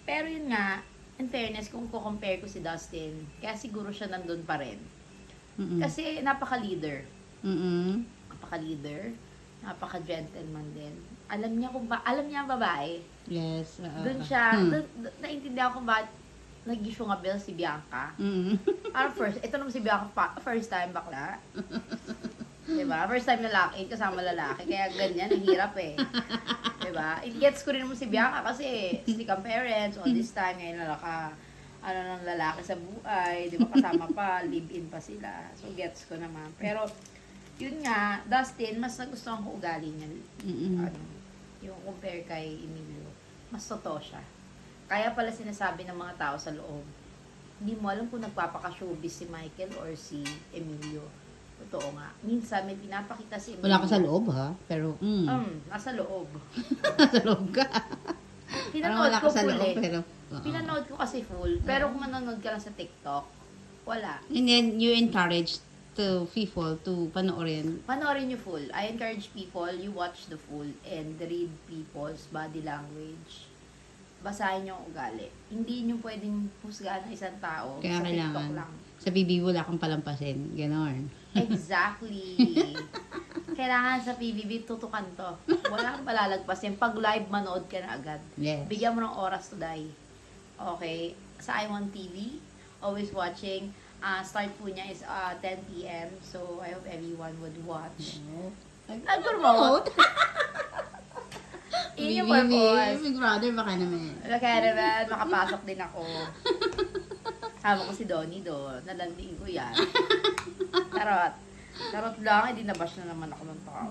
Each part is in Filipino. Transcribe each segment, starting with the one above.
Pero yun nga, in fairness, kung ko-compare ko si Dustin, kaya siguro siya nandun pa rin. Mm-mm. Kasi napaka-leader. Mm-mm. Napaka-leader. Napaka-gentleman din. Alam niya ang babae. Yes. Doon siya, naintindihan ko bakit nag-issue nga bill si Bianca. Mm-mm. Parang ito naman si Bianca, first time bakla. Diba? First time lalaki, kasama lalaki. Kaya ganyan, ang hirap eh. Diba? It gets ko rin naman si Bianca kasi stick ang parents, all this time, ngayon ng lalaki sa buhay, di ba kasama pa, live-in pa sila. So, gets ko naman. Pero, yun nga, Dustin, mas nagustuhan ko ugali niya. Mm-mm. Yung compare kay Emilio, mas totoo siya. Kaya pala sinasabi ng mga tao sa loob, hindi mo alam kung nagpapaka-showbiz si Michael or si Emilio. Totoo nga. Minsan may pinapakita si Emilio. Wala ka sa loob, ha? Pero, Nasa loob. sa loob ka. Parang Pinanood wala ko ka sa full loob, eh. pero... Pinanood ko kasi full. Pero kung manonood ka lang sa TikTok, wala. And then, you encourage to people to panoorin. Panoorin nyo full. I encourage people, you watch the full and read people's body language. Basahin nyo ang ugali. Hindi nyo pwedeng husgahan ng isang tao Kaya sa kailangan. TikTok lang. Sa BB, wala kang palampasin. Ganon. Exactly. Kailangan sa PBB, tutukan to. Wala kang palalagpasin. Pag live, manood ka na agad. Yes. Bigyan mo ng oras to die. Okay? Sa iWant TV, always watching. Start po niya is 10 p.m. So, I hope everyone would watch. Nag-promote. Yun yung purpose. Big brother, baka naman. Kaya naman, makapasok din ako. Hama ko si Donnie doon. Nalandiin ko yan. Tarot. Tarot lang, hindi nabash na naman ako ng tao.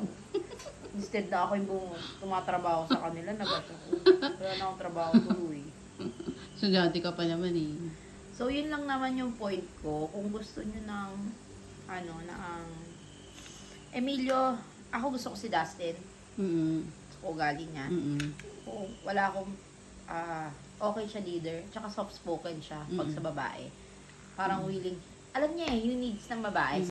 Instead na ako yung tumatrabaho sa kanila, nabash ako. Wala na akong trabaho tuloy. Sugati ka pa naman eh. So, yun lang naman yung point ko. Kung gusto nyo ng, Emilio, ako gusto ko si Dustin. Mm-mm. Gusto ko ugali niya. Mm-mm. Kung wala akong, okay siya leader, tsaka soft-spoken siya pag sa babae. Parang willing, alam niya eh, yung needs ng babae.